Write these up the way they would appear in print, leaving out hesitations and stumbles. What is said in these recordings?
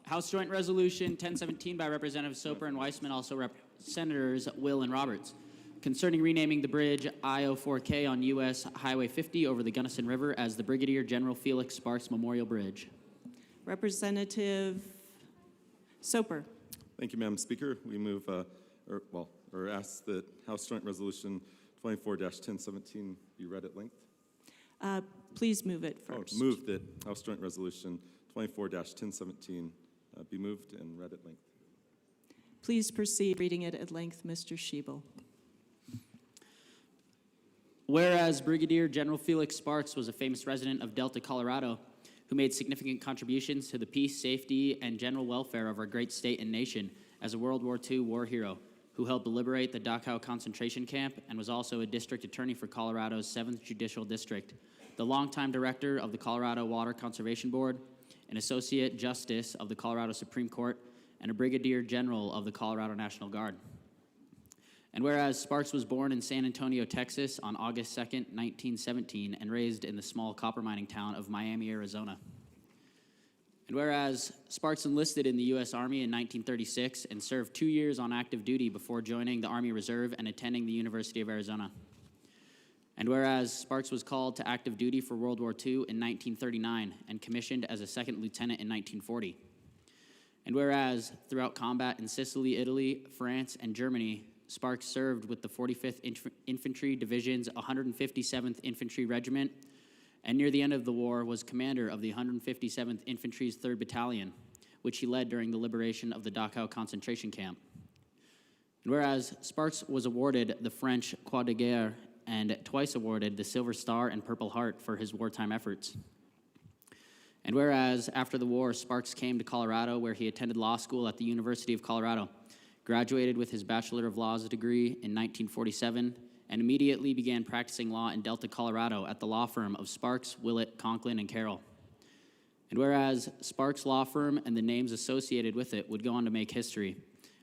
House Joint Resolution 1017 by Representative Soper and Weissman, also Senators Will and Roberts, concerning renaming the bridge I-04K on U.S. Highway 50 over the Gunnison River as the Brigadier General Felix Sparks Memorial Bridge. Representative Soper. Thank you, Madam Speaker. We move, or ask that House Joint Resolution 24-1017 be read at length. Please move it first. Move that House Joint Resolution 24-1017 be moved and read at length. Please proceed reading it at length, Mr. Schiebel. Whereas Brigadier General Felix Sparks was a famous resident of Delta, Colorado, who made significant contributions to the peace, safety, and general welfare of our great state and nation as a World War II war hero, who helped liberate the Dachau concentration camp and was also a district attorney for Colorado's 7th Judicial District, the longtime director of the Colorado Water Conservation Board, an associate justice of the Colorado Supreme Court, and a brigadier general of the Colorado National Guard. And whereas Sparks was born in San Antonio, Texas on August 2nd, 1917, and raised in the small copper mining town of Miami, Arizona. And whereas Sparks enlisted in the U.S. Army in 1936 and served 2 years on active duty before joining the Army Reserve and attending the University of Arizona. And whereas Sparks was called to active duty for World War II in 1939 and commissioned as a second lieutenant in 1940. And whereas throughout combat in Sicily, Italy, France, and Germany, Sparks served with the 45th Infantry Division's 157th Infantry Regiment, and near the end of the war was commander of the 157th Infantry's 3rd Battalion, which he led during the liberation of the Dachau concentration camp. And whereas Sparks was awarded the French Croix de Guerre and twice awarded the Silver Star and Purple Heart for his wartime efforts. And whereas after the war, Sparks came to Colorado, where he attended law school at the University of Colorado, graduated with his Bachelor of Laws degree in 1947, and immediately began practicing law in Delta, Colorado at the law firm of Sparks, Willett, Conklin, and Carroll. And whereas Sparks' law firm and the names associated with it would go on to make history,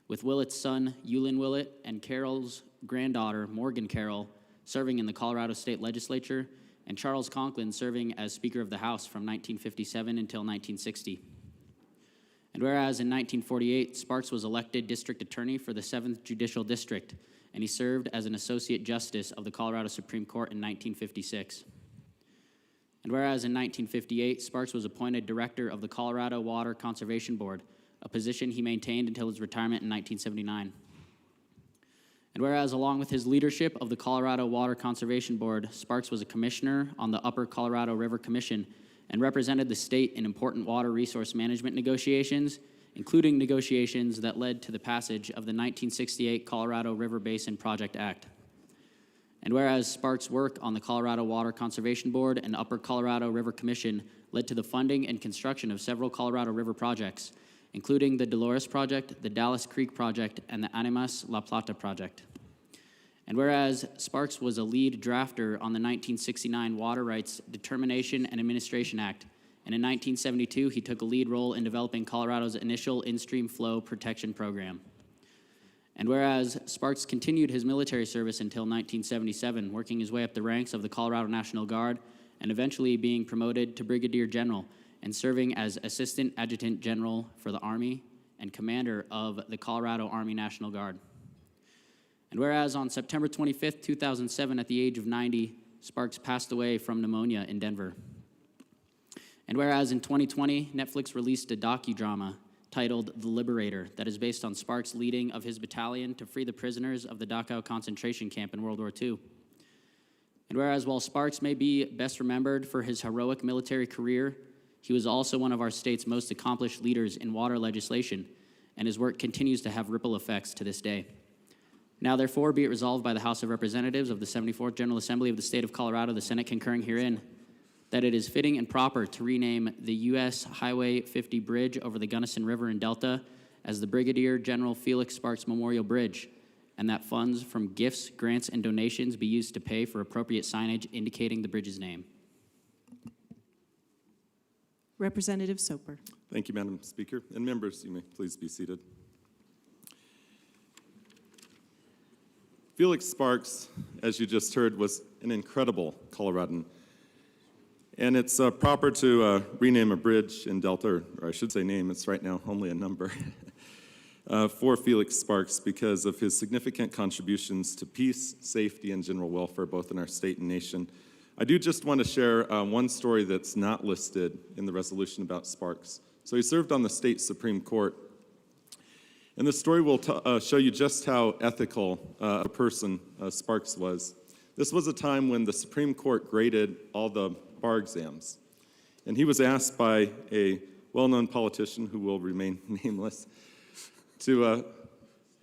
with Willett's son, Eulin Willett, and Carroll's granddaughter, Morgan Carroll, serving in the Colorado State Legislature, and Charles Conklin serving as Speaker of the House from 1957 until 1960. And whereas in 1948, Sparks was elected District Attorney for the 7th Judicial District, and he served as an Associate Justice of the Colorado Supreme Court in 1956. And whereas in 1958, Sparks was appointed Director of the Colorado Water Conservation Board, a position he maintained until his retirement in 1979. And whereas along with his leadership of the Colorado Water Conservation Board, Sparks was a commissioner on the Upper Colorado River Commission and represented the state in important water resource management negotiations, including negotiations that led to the passage of the 1968 Colorado River Basin Project Act. And whereas Sparks' work on the Colorado Water Conservation Board and Upper Colorado River Commission led to the funding and construction of several Colorado River projects, including the Dolores Project, the Dallas Creek Project, and the Animas La Plata Project. And whereas Sparks was a lead drafter on the 1969 Water Rights Determination and Administration Act, and in 1972 he took a lead role in developing Colorado's initial in-stream flow protection program. And whereas Sparks continued his military service until 1977, working his way up the ranks of the Colorado National Guard, and eventually being promoted to Brigadier General, and serving as Assistant Adjutant General for the Army and Commander of the Colorado Army National Guard. And whereas on September 25th, 2007, at the age of 90, Sparks passed away from pneumonia in Denver. And whereas in 2020, Netflix released a docudrama titled The Liberator that is based on Sparks' leading of his battalion to free the prisoners of the Dachau concentration camp in World War II. And whereas while Sparks may be best remembered for his heroic military career, he was also one of our state's most accomplished leaders in water legislation, and his work continues to have ripple effects to this day. Now, therefore, be it resolved by the House of Representatives of the 74th General Assembly of the State of Colorado, the Senate concurring herein, that it is fitting and proper to rename the U.S. Highway 50 bridge over the Gunnison River in Delta as the Brigadier General Felix Sparks Memorial Bridge, and that funds from gifts, grants, and donations be used to pay for appropriate signage indicating the bridge's name. Representative Soper. Thank you, Madam Speaker. And members, you may please be seated. Felix Sparks, as you just heard, was an incredible Coloradan. And it's proper to rename a bridge in Delta, or I should say name, it's right now only a number, for Felix Sparks because of his significant contributions to peace, safety, and general welfare, both in our state and nation. I do just want to share one story that's not listed in the resolution about Sparks. So he served on the state Supreme Court, and the story will show you just how ethical a person Sparks was. This was a time when the Supreme Court graded all the bar exams, and he was asked by a well-known politician who will remain nameless to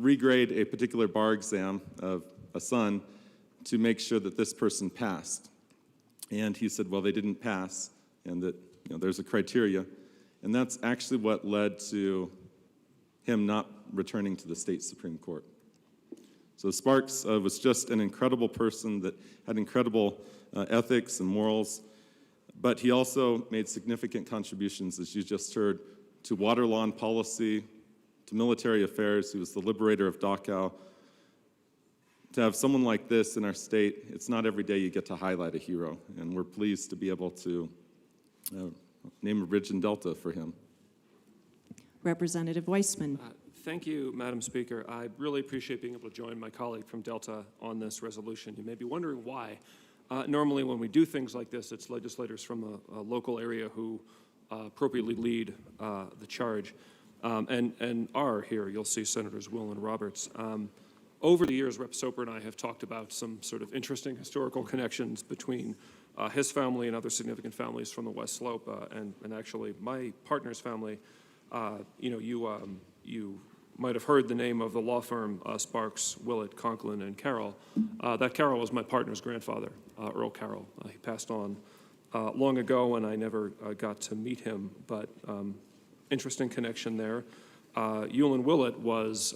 regrade a particular bar exam of a son to make sure that this person passed. And he said, well, they didn't pass, and that there's a criteria. And that's actually what led to him not returning to the state Supreme Court. So Sparks was just an incredible person that had incredible ethics and morals, but he also made significant contributions, as you just heard, to water law and policy, to military affairs. He was the liberator of Dachau. To have someone like this in our state, it's not every day you get to highlight a hero, and we're pleased to be able to name a bridge in Delta for him. Representative Weissman. Thank you, Madam Speaker. I really appreciate being able to join my colleague from Delta on this resolution. You may be wondering why. Normally when we do things like this, it's legislators from a local area who appropriately lead the charge and are here. You'll see Senators Will and Roberts. Over the years, Rep. Soper and I have talked about some sort of interesting historical connections between his family and other significant families from the West Slope, and actually my partner's family. You might have heard the name of the law firm Sparks, Willett, Conklin, and Carroll. That Carroll was my partner's grandfather, Earl Carroll. He passed on long ago, and I never got to meet him, but interesting connection there. Ewan Willett was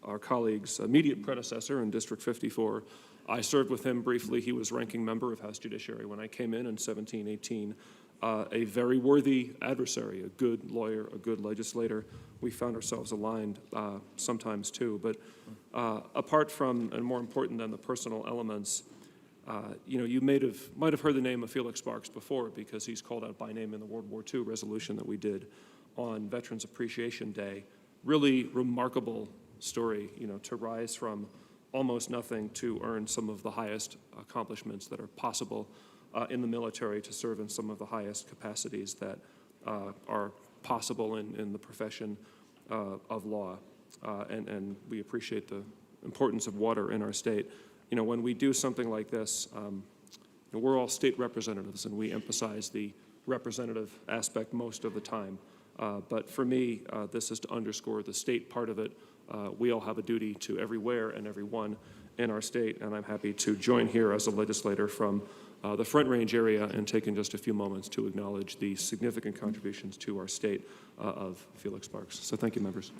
our colleague's immediate predecessor in District 54. I served with him briefly. He was ranking member of House Judiciary when I came in 1718. A very worthy adversary, a good lawyer, a good legislator. We found ourselves aligned sometimes too. But apart from, and more important than the personal elements, you might have heard the name of Felix Sparks before because he's called out by name in the World War II resolution that we did on Veterans Appreciation Day. Really remarkable story, to rise from almost nothing to earn some of the highest accomplishments that are possible in the military, to serve in some of the highest capacities that are possible in the profession of law. And we appreciate the importance of water in our state. When we do something like this, we're all state representatives, and we emphasize the representative aspect most of the time. But for me, this is to underscore the state part of it. We all have a duty to everywhere and everyone in our state, and I'm happy to join here as a legislator from the Front Range area and take in just a few moments to acknowledge the significant contributions to our state of Felix Sparks. So thank you, members.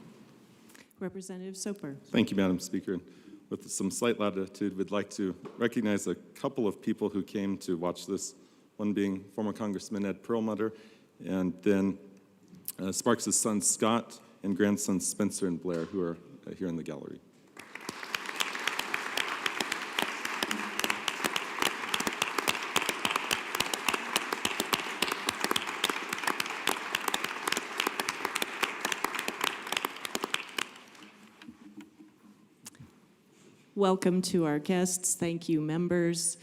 Representative Soper. Thank you, Madam Speaker. With some slight latitude, we'd like to recognize a couple of people who came to watch this, one being former Congressman Ed Perlmutter, and then Sparks' son Scott and grandsons Spencer and Blair, who are here in the gallery. Welcome to our guests. Thank you, members.